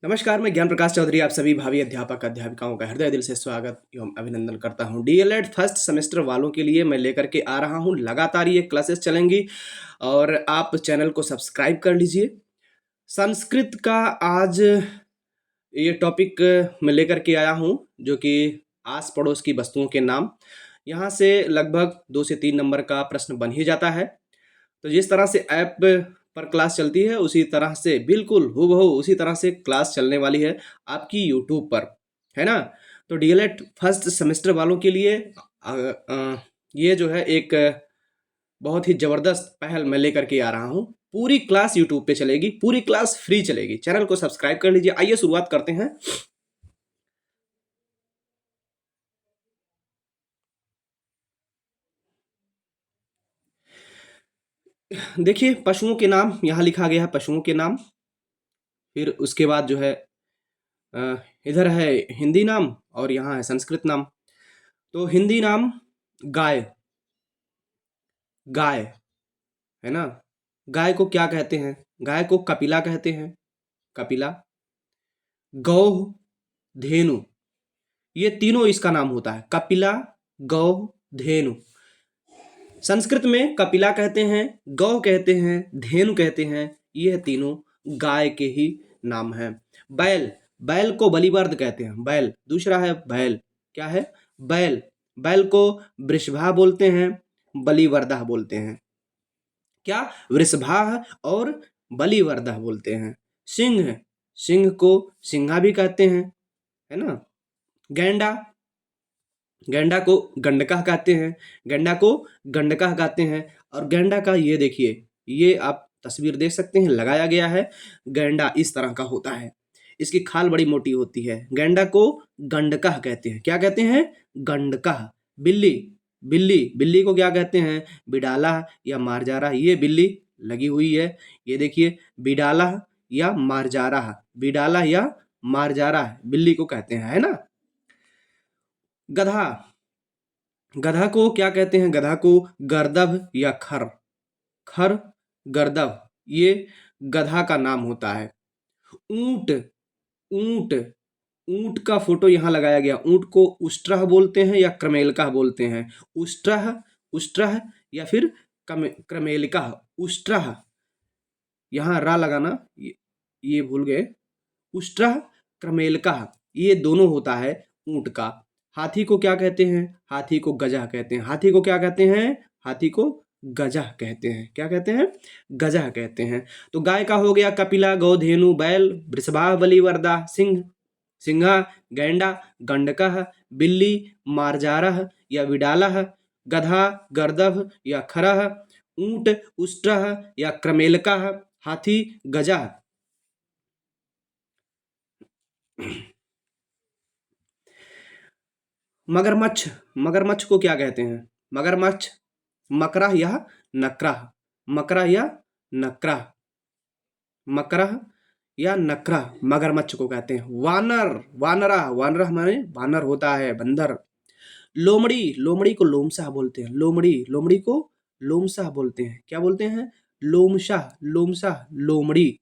नमस्कार, मैं ज्ञान प्रकाश चौधरी आप सभी भावी अध्यापक अध्यापिकाओं का हृदय दिल से स्वागत एवं अभिनंदन करता हूं। डीएलएड फर्स्ट सेमेस्टर वालों के लिए मैं लेकर के आ रहा हूं, लगातार ये क्लासेस चलेंगी और आप चैनल को सब्सक्राइब कर लीजिए। संस्कृत का आज ये टॉपिक मैं लेकर के आया हूं, जो कि आस पड़ोस की वस्तुओं के नाम। यहाँ से लगभग 2 से 3 नंबर का प्रश्न बन ही जाता है। तो जिस तरह से ऐप पर क्लास चलती है उसी तरह से बिल्कुल हूबहू उसी तरह से क्लास चलने वाली है आपकी यूट्यूब पर, है ना। तो डीएलएड फर्स्ट सेमेस्टर वालों के लिए ये जो है एक बहुत ही ज़बरदस्त पहल मैं लेकर के आ रहा हूँ। पूरी क्लास यूट्यूब पे चलेगी, पूरी क्लास फ्री चलेगी। चैनल को सब्सक्राइब कर लीजिए। आइए शुरुआत करते हैं। देखिए, पशुओं के नाम यहाँ लिखा गया है, पशुओं के नाम। फिर उसके बाद जो है अ, इधर है हिंदी नाम और यहाँ है संस्कृत नाम। तो हिंदी नाम गाय, गाय, है ना। गाय को क्या कहते हैं? गाय को कपिला कहते हैं, कपिला। गौ, धेनु, ये तीनों इसका नाम होता है, कपिला, गौ, धेनु। संस्कृत में कपिला कहते हैं, गौ कहते हैं, धेनु कहते हैं। ये तीनों गाय के ही नाम हैं। बैल, बैल को बलिवर्द कहते हैं, बैल। दूसरा है बैल, क्या है? बैल। बैल को वृषभा बोलते हैं, बलिवर्दा बोलते हैं। क्या? वृषभा और बलिवर्दा बोलते हैं। सिंह, सिंह को सिंघा भी कहते हैं, है ना। गैंडा, गैंडा को गंडका कहते हैं, गैंडा को गंडका कहते हैं। और गैंडा का ये देखिए, ये आप तस्वीर देख सकते हैं, लगाया गया है। गैंडा इस तरह का होता है, इसकी खाल बड़ी मोटी होती है। गैंडा को गंडका कहते हैं। क्या कहते हैं? गंडका। बिल्ली, बिल्ली, बिल्ली को क्या कहते हैं? बिडाला या मारजारा। ये बिल्ली लगी हुई है, ये देखिए, बिडाला या मारजारा, बिडाला या मारजारा बिल्ली को कहते हैं, है ना। गधा, गधा को क्या कहते हैं? गधा को गर्दभ या खर, खर, गर्दभ, ये गधा का नाम होता है। ऊंट, ऊंट, ऊंट का फोटो यहाँ लगाया गया। ऊंट को उष्ट्रह बोलते हैं या क्रमेलका बोलते हैं? उष्ट्रह, उष्ट्रह या फिर क्रमेलिका। उष्ट्रह, यहाँ रा लगाना, ये भूल गए। उष्ट्रह, क्रमेलका, ये दोनों होता है ऊंट का। हाथी को क्या कहते हैं? हाथी को गजा कहते हैं। हाथी को क्या कहते हैं? हाथी को गजा कहते हैं। क्या कहते हैं? गजा कहते हैं। तो गाय का हो गया कपिला, गौ, धेनु, बैल, वृषभा, बलिवर्दा, सिंह, सिंहा, गैंडा, गंडकः, बिल्ली, मार्जारः या विडालः, गधा, गर्दभ या खरः, ऊंट, उष्ट्रः या क्रमेलकः, हाथी, गजा। मगरमच्छ, मगरमच्छ को क्या कहते हैं? मगरमच्छ, मकरह या नकरह, मकरह या नकरह, मकरह या नकरह, मगरमच्छ को कहते हैं। वानर, वानरा, वानरा माने वानर होता है, बंदर। लोमड़ी, लोमड़ी को लोमशाह बोलते हैं। लोमड़ी, लोमड़ी को लोमशाह बोलते हैं। क्या बोलते हैं? लोमशाह, लोमशाह, लोमड़ी।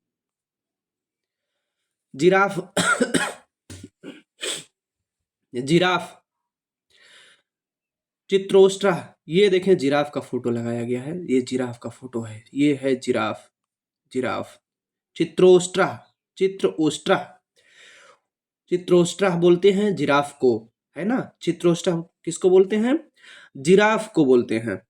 जिराफ, जिराफ, चित्रोष्ट्रा, ये देखें जिराफ का फोटो लगाया गया है, ये जिराफ का फोटो है, ये है जिराफ, जिराफ। चित्रोष्ट्रा, चित्रोष्ट्रा, चित्रोष्ट्रा बोलते हैं जिराफ को, है ना। चित्रोष्ट्रा किसको बोलते हैं? जिराफ को बोलते हैं।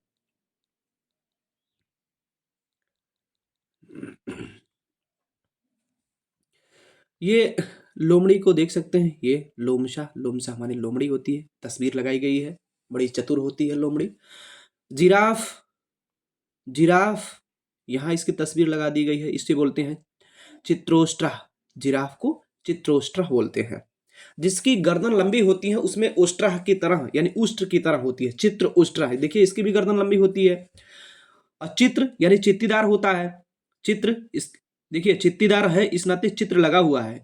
ये लोमड़ी को देख सकते हैं, ये लोमशा, लोमशा हमारी लोमड़ी होती है, तस्वीर लगाई गई है, बड़ी चतुर होती है लोमड़ी। जिराफ, जिराफ, यहाँ इसकी तस्वीर लगा दी गई है, इसे बोलते हैं चित्रोष्ट्रा। जिराफ को चित्रोष्ट्रा बोलते हैं। जिसकी गर्दन लंबी होती है उसमें ओष्ट्रा की तरह यानी उष्ट्र की तरह होती है, चित्र उष्ट्रा है। देखिए इसकी भी गर्दन लंबी होती है। और चित्र यानी चित्तीदार होता है। चित्र, इस देखिए चित्तीदार है, इस नाते चित्र लगा हुआ है।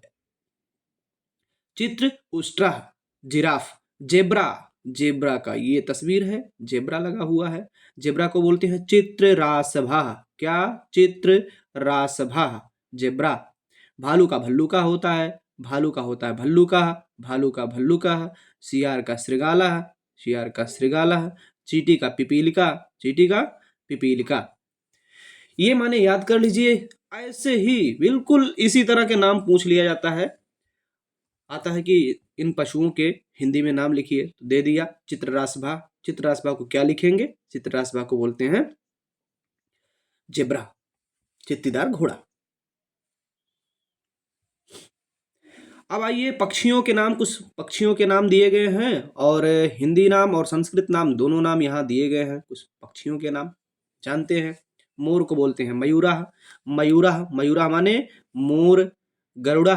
चित्र उष्ट्रा, जिराफ। जेब्रा, जेब्रा का ये तस्वीर है, जेब्रा लगा हुआ है। जेब्रा को बोलते हैं चित्र रासभा। क्या? चित्र रासभा, जेब्रा। भालू का भल्लू का होता है, भालू का होता है भल्लू का, भालू का भल्लू का, सियार का श्रृगाला, सियार का श्रृगाला, चींटी का पिपीलिका, चींटी का पिपीलिका। ये माने याद कर लीजिए। ऐसे ही बिल्कुल इसी तरह के नाम पूछ लिया जाता है। आता है कि इन पशुओं के हिंदी में नाम लिखिए, तो दे दिया चित्ररासभा। चित्ररासभा को क्या लिखेंगे? चित्ररासभा को बोलते हैं जेब्रा, चित्तीदार घोड़ा। अब आइए पक्षियों के नाम, कुछ पक्षियों के नाम दिए गए हैं और हिंदी नाम और संस्कृत नाम दोनों नाम यहाँ दिए गए हैं। कुछ पक्षियों के नाम जानते हैं। मोर को बोलते हैं मयूरा, मयूरा, मयूरा माने मोर। गरुड़ा,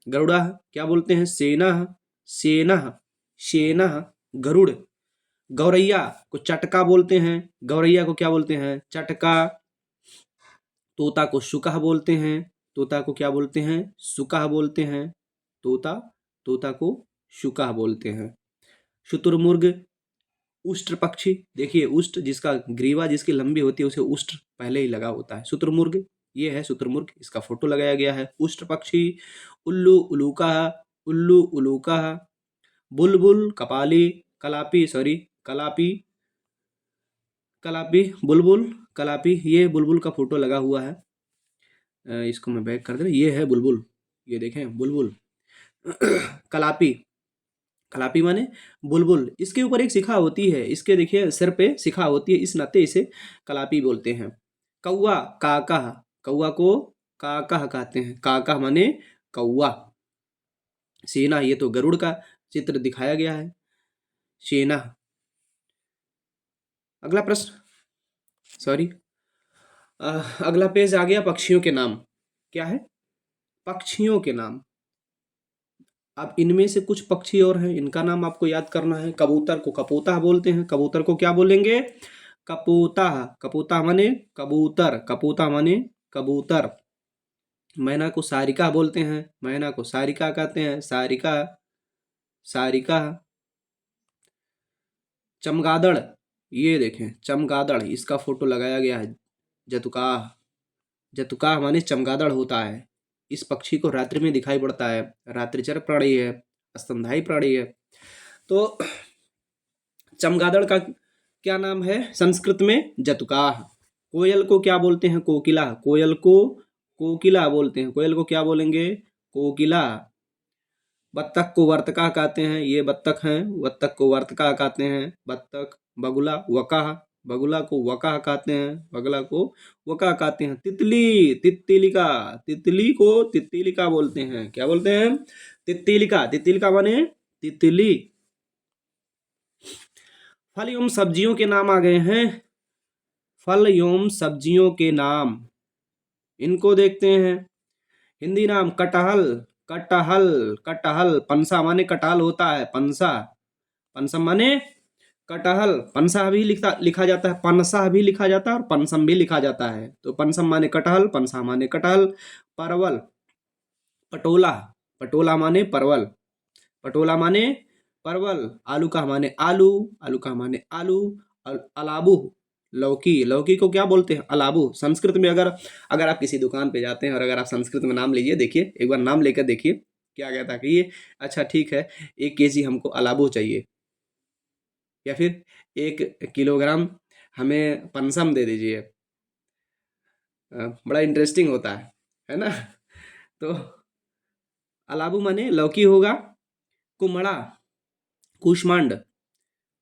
गरुड़ा क्या बोलते हैं? सेना, सेना, सेना, गरुड़। गौरैया को चटका बोलते हैं, गौरैया को क्या बोलते हैं? चटका। तोता को शुकह बोलते हैं, तोता को क्या बोलते हैं? शुकह बोलते हैं। तोता, तोता को शुकह बोलते हैं। शुतुरमुर्ग, उष्ट्र पक्षी। देखिए उष्ट्र, जिसका ग्रीवा जिसकी लंबी होती है उसे उष्ट्र पहले ही लगा होता है। शुतुरमुर्ग, ये है शुतुरमुर्ग, इसका फोटो लगाया गया है। उष्ट्र पक्षी। उल्लू, उलूका, उल्लू, उलूका। बुलबुल, कपाली, कलापी, सॉरी कलापी, कलापी, बुलबुल, कलापी। ये बुलबुल का फोटो लगा हुआ है। इसको मैं बैक कर दे, ये है बुलबुल, ये देखें बुलबुल। कलापी, कलापी माने बुलबुल। इसके ऊपर एक शिखा होती है, इसके देखिए सिर पे शिखा होती है, इस नाते इसे कलापी बोलते हैं। कौवा, काका, कौवा को काका कहते हैं, काका माने कौवा। सेना, ये तो गरुड़ का चित्र दिखाया गया है, सेना। अगला प्रश्न, सॉरी अगला पेज आ गया। पक्षियों के नाम क्या है? पक्षियों के नाम। अब इनमें से कुछ पक्षी और हैं, इनका नाम आपको याद करना है। कबूतर को कपोता बोलते हैं, कबूतर को क्या बोलेंगे? कपोता, कपोता माने कबूतर, कपोता माने कबूतर। मैना को सारिका बोलते हैं, मैना को सारिका कहते हैं, सारिका, सारिका। चमगादड़, ये देखें चमगादड़, इसका फोटो लगाया गया है। जतुकाह, जतुकाह माने चमगादड़ होता है। इस पक्षी को रात्रि में दिखाई पड़ता है, रात्रिचर प्राणी है, स्तनधारी प्राणी है। तो चमगादड़ का क्या नाम है संस्कृत में? जतुकाह। कोयल को क्या बोलते हैं? कोकिला, कोयल को कोकिला बोलते हैं, कोयल को क्या बोलेंगे? कोकिला। बत्तख को वर्तका कहते हैं, ये बत्तख हैं, बत्तख को वर्तका कहते हैं, बत्तख। बगुला, वकाह, बगुला को वकाह कहते हैं, बगुला को वकाह कहते हैं। तितली, तितलिका, तितली को तितलिका बोलते हैं, क्या बोलते हैं? तितलिका, तितलिका माने तितली। फल एवं सब्जियों के नाम आ गए हैं, फल एवं सब्जियों के नाम, इनको देखते हैं। हिंदी नाम कटहल, कटहल, कटहल। पंसा माने कटहल होता है, पंसा, पंसम माने कटहल। पंसा भी लिखा जाता है, पनसा भी लिखा जाता है और पंसम भी लिखा जाता है। तो पंसम माने कटहल, पंसा माने कटहल। परवल, पटोला, पटोला माने परवल, पटोला माने परवल। आलू का माने आलू, आलू का माने आलू। अलाबू, लौकी, लौकी को क्या बोलते हैं? अलाबू। संस्कृत में अगर अगर आप किसी दुकान पे जाते हैं और अगर आप संस्कृत में नाम लीजिए, देखिए एक बार नाम लेकर देखिए क्या कहता है कि ये अच्छा ठीक है 1 kg हमको अलाबू चाहिए, या फिर 1 किलोग्राम हमें पनसम दे दीजिए। बड़ा इंटरेस्टिंग होता है ना? तो अलाबू माने लौकी होगा। कुमड़ा, कुष्मांड,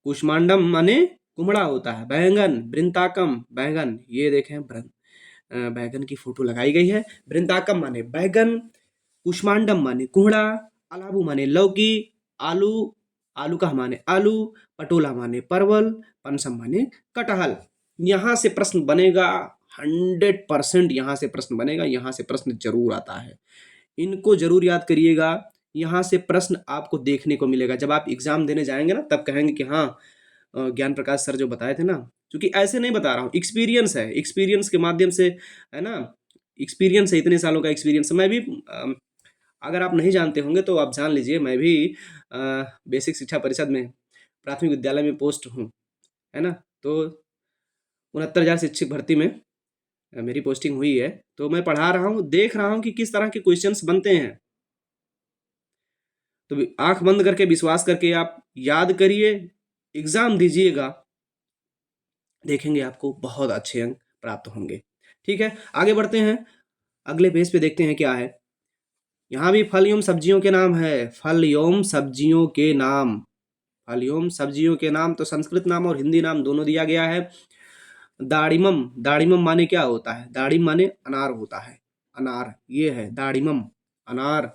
कुष्मांडम माने कुमड़ा होता है। बैंगन, वृंताकम, बैंगन, ये देखें बैगन की फोटो लगाई गई है। वृंताकम माने बैगन, कुष्मांडम माने कुमड़ा, अलाबू माने लौकी, आलू, आलू का माने आलू, पटोला माने परवल, पनसम माने कटहल। यहाँ से प्रश्न बनेगा, 100% यहाँ से प्रश्न बनेगा, यहाँ से प्रश्न जरूर आता है, इनको जरूर याद करिएगा। यहाँ से प्रश्न आपको देखने को मिलेगा जब आप एग्जाम देने जाएंगे ना, तब कहेंगे कि हाँ ज्ञान प्रकाश सर जो बताए थे ना। क्योंकि ऐसे नहीं बता रहा हूँ, एक्सपीरियंस है, एक्सपीरियंस के माध्यम से, है ना, एक्सपीरियंस है, इतने सालों का एक्सपीरियंस। मैं भी अगर आप नहीं जानते होंगे तो आप जान लीजिए, मैं भी बेसिक शिक्षा परिषद में प्राथमिक विद्यालय में पोस्ट हूँ, है ना। तो 69,000 शिक्षक भर्ती में मेरी पोस्टिंग हुई है, तो मैं पढ़ा रहा हूँ, देख रहा हूँ कि किस तरह के क्वेश्चंस बनते हैं। तो आंख बंद करके विश्वास करके आप याद करिए, एग्जाम दीजिएगा, देखेंगे आपको बहुत अच्छे अंक प्राप्त होंगे। ठीक है, आगे बढ़ते हैं, अगले पेज पे देखते हैं क्या है। यहाँ भी फल एवं सब्जियों के नाम है, फल एवं सब्जियों के नाम, फल एवं सब्जियों के नाम। तो संस्कृत नाम और हिंदी नाम दोनों दिया गया है। दाड़िमम, दाड़िमम माने क्या होता है? दाड़िम माने अनार होता है, अनार ये है दाड़िमम, अनार।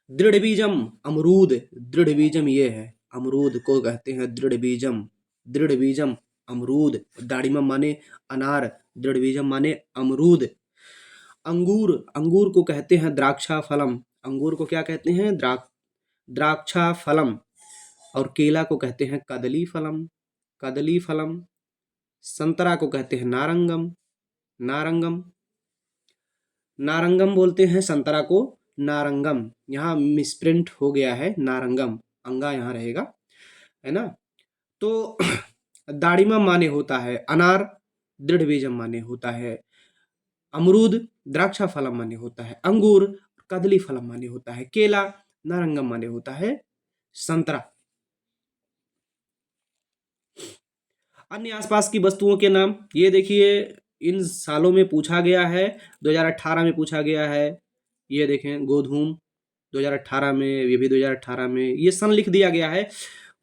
दृढ़ बीजम, अमरूद, दृढ़ बीजम ये है, अमरूद को कहते हैं दृढ़ बीजम, दृढ़ बीजम अमरूद। दाड़िमम माने अनार, दृढ़ बीजम माने अमरूद। अंगूर, अंगूर को कहते हैं द्राक्षा फलम, अंगूर को क्या कहते हैं? द्राक्षा फलम। और केला को कहते हैं कदली फलम, कदली फलम। संतरा को कहते हैं नारंगम, नारंगम, नारंगम बोलते हैं संतरा को, नारंगम। यहाँ मिसप्रिंट हो गया है, नारंगम, अंगा यहाँ रहेगा, है ना। तो दाड़िमम माने होता है अनार, दृढ़ बीजम माने होता है अमरूद, द्राक्षा फलम माने होता है अंगूर, कदली फलम माने होता है केला, नारंगम माने होता है संतरा। अन्य आसपास की वस्तुओं के नाम, ये देखिए इन सालों में पूछा गया है, 2018 में पूछा गया है। ये देखें गोधूम 2018 में, ये भी 2018 में, ये सन लिख दिया गया है।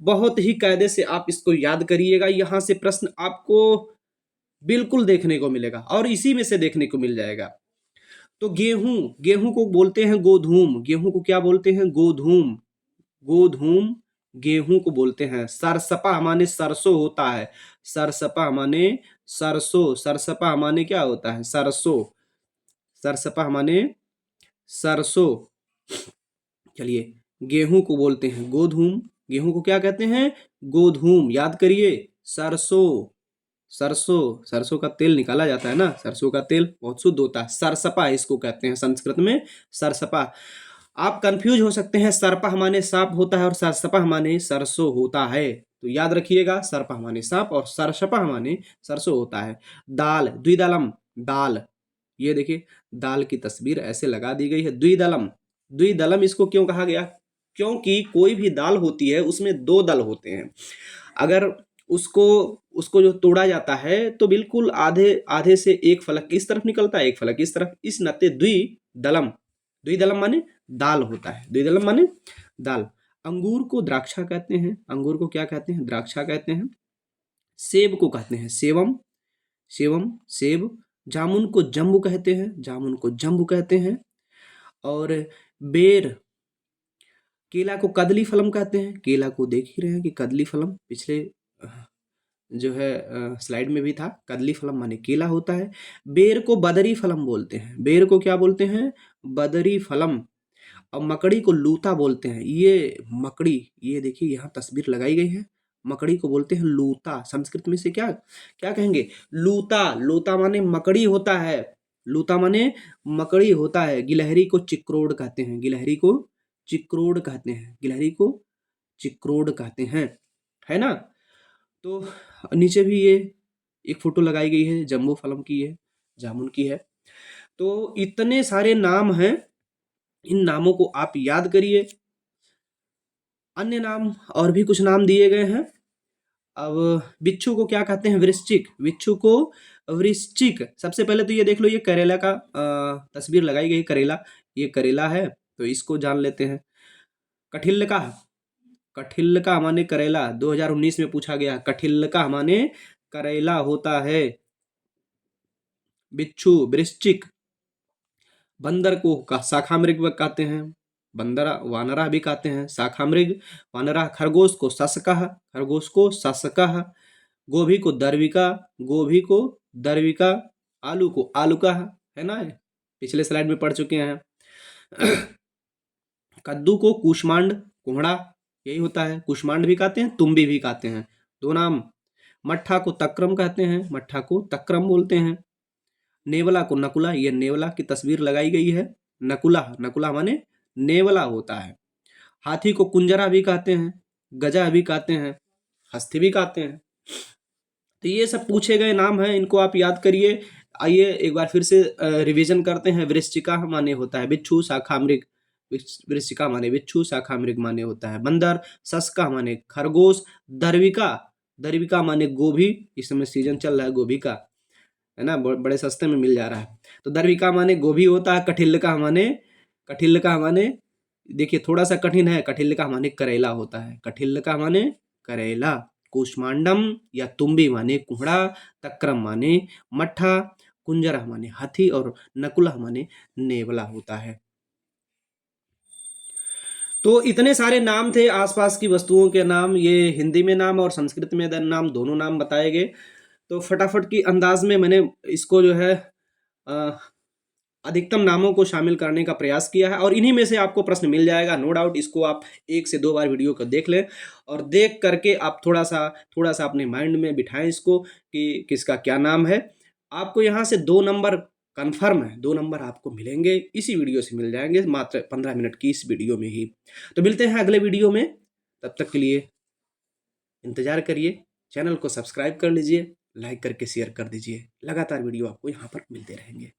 बहुत ही कायदे से आप इसको याद करिएगा, यहाँ से प्रश्न आपको बिल्कुल देखने को मिलेगा और इसी में से देखने को मिल जाएगा। तो गेहूं, गेहूं को बोलते हैं गोधूम, गेहूं को क्या बोलते हैं? गोधूम, गोधूम गेहूं को बोलते हैं। सरसपा माने सरसों होता है, सरसपा माने सरसों, सरसपा माने क्या होता है? सरसों, सरसपा माने सरसों। चलिए, गेहूं को बोलते हैं गोधूम, गेहूं को क्या कहते हैं? गोधूम। याद करिए, सरसों, सरसों, सरसों का तेल निकाला जाता है ना, सरसों का तेल बहुत शुद्ध होता है। सरसपा इसको कहते हैं संस्कृत में, सरसपा। आप कंफ्यूज हो सकते हैं, सरपा माने सांप होता है और सरसपा माने सरसों होता है, तो याद रखिएगा सरपा माने सांप और सरसपा माने सरसों होता है। दाल, द्विदलम, दाल, ये देखिए दाल की तस्वीर ऐसे लगा दी गई है, द्विदलम, द्विदलम इसको क्यों कहा गया? क्योंकि कोई भी दाल होती है उसमें दो दल होते हैं, अगर उसको उसको जो तोड़ा जाता है तो बिल्कुल आधे आधे से एक फलक इस तरफ निकलता है, एक फलक इस तरफ, इस नाते द्विदलम, द्विदलम माने दाल होता है, द्विदलम माने दाल। अंगूर को द्राक्षा कहते हैं, अंगूर को क्या कहते हैं? द्राक्षा कहते हैं। सेब को कहते हैं सेवम, सेवम सेब। जामुन को जम्बू कहते हैं, जामुन को जम्बू कहते हैं। और बेर, केला को कदली फलम कहते हैं, केला को देख ही रहे हैं कि कदली फलम पिछले जो है स्लाइड में भी था, कदली फलम माने केला होता है। बेर को बदरी फलम बोलते हैं, बेर को क्या बोलते हैं? बदरी फलम। और मकड़ी को लूता बोलते हैं, ये मकड़ी, ये देखिए यहाँ तस्वीर लगाई गई है, मकड़ी को बोलते हैं लूता। संस्कृत में से क्या क्या कहेंगे? लूता, लूता माने मकड़ी होता है, लूता माने मकड़ी होता है। गिलहरी को चिक्रोड कहते हैं, गिलहरी को चिक्रोड कहते हैं, गिलहरी को चिक्रोड कहते हैं, है ना। तो नीचे भी ये एक फोटो लगाई गई है, जम्बू फलम की है, जामुन की है। तो इतने सारे नाम हैं, इन नामों को आप याद करिए। अन्य नाम और भी कुछ नाम दिए गए हैं। अब बिच्छू को क्या कहते हैं? वृश्चिक, बिच्छू को वृश्चिक। सबसे पहले तो ये देख लो, ये करेला का तस्वीर लगाई गई, करेला, ये करेला है, तो इसको जान लेते हैं। कठिल्लका, कठिल्लका माने करेला, 2019 में पूछा गया, कठिल्लका माने करेला होता है। बिच्छू, वृश्चिक। बंदर को शाखा मृग कहते हैं, बंदरा, वानरा भी कहते हैं, शाखा मृग, वानरा। खरगोश को ससकह, खरगोश को ससकह। गोभी को दर्विका, गोभी को दर्विका। आलू को आलूका, है ना, पिछले स्लाइड में पढ़ चुके हैं। कद्दू को कूष्मांड, कोहड़ा यही होता है, कूष्मांड भी कहते हैं, तुम्बी भी कहते हैं, दो नाम। मट्ठा को तक्रम कहते हैं, मट्ठा को तक्रम बोलते हैं। नेवला को नकुला, ये नेवला की तस्वीर लगाई गई है, नकुला, नकुला माने नेवला होता है। हाथी को कुंजरा भी कहते हैं, गजा भी कहते हैं, हस्ती भी कहते हैं। तो ये सब पूछे गए नाम हैं, इनको आप याद करिए। आइए एक बार फिर से रिवीजन करते हैं। वृश्चिका माने होता है बिच्छू, शाखा मृग। वृश्चिका माने बिच्छू, शाखा मृग माने होता है बंदर। सस्का माने खरगोश। दर्विका, दर्विका माने गोभी। इस समय सीजन चल रहा है गोभी का, है ना, बड़े सस्ते में मिल जा रहा है। तो दर्विका माने गोभी होता है। कठिल्लिका माने, कठिल्लिका माने, देखिए थोड़ा सा कठिन है, कठिल्लिका माने करेला होता है। कठिल्लिका माने करेला। कूष्मांडम या तुम्बी माने कुहड़ा। तक्रम माने मट्ठा। कुंजरा माने हाथी और नकुला माने नेवला होता है। तो इतने सारे नाम थे आसपास की वस्तुओं के नाम, ये हिंदी में नाम और संस्कृत में नाम, दोनों नाम बताए गए। तो फटाफट की अंदाज में मैंने इसको जो है अधिकतम नामों को शामिल करने का प्रयास किया है और इन्हीं में से आपको प्रश्न मिल जाएगा, नो डाउट। इसको आप 1 से 2 बार वीडियो को देख लें और देख करके आप थोड़ा सा अपने माइंड में बिठाएं इसको कि किसका क्या नाम है। आपको यहाँ से 2 नंबर कन्फर्म है, 2 नंबर आपको मिलेंगे, इसी वीडियो से मिल जाएंगे, मात्र 15 मिनट की इस वीडियो में ही। तो मिलते हैं अगले वीडियो में, तब तक के लिए इंतजार करिए। चैनल को सब्सक्राइब कर लीजिए, लाइक करके शेयर कर दीजिए। लगातार वीडियो आपको यहाँ पर मिलते रहेंगे।